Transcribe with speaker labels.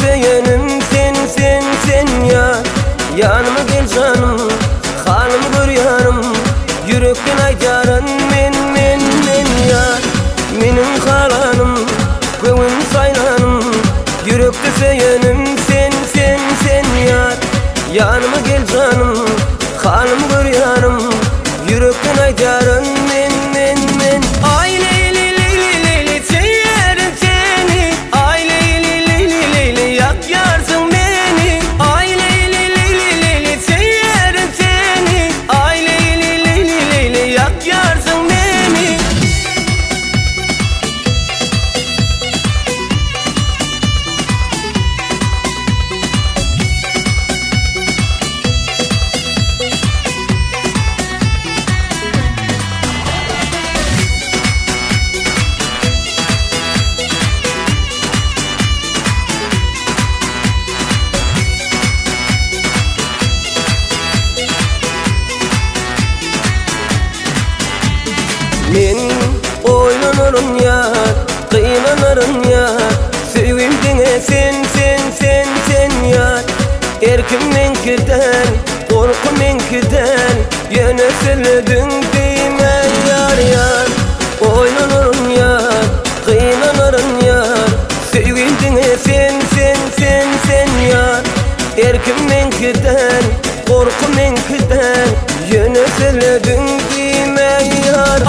Speaker 1: söylenim sen ya. Yanıma gel canım, halımı gör yarım. Yürekten aytarın men ya. Menin halanım, köyüm saylanım. Yürekte söylenim sen ya. Yanıma gel canım, halımı gör yarım. Yürekten aytarın men. Ay leyli leyli leyli severim seni. Ay leyli leyli leyli yak yarsın beni. Ay leyli leyli leyli severim seni. Ay leyli leyli leyli yak yarsın beni. Men oynanırım ya, kıynanırım ya. Sevimdine sen ya. Erkim menkiden, korku menkiden. Yine söyledin deme yar. Oynanırım ya, kıynanırım ya. Sevimdine sen ya. Erkim menkiden, korku menkiden. Yine söyledin deme yar.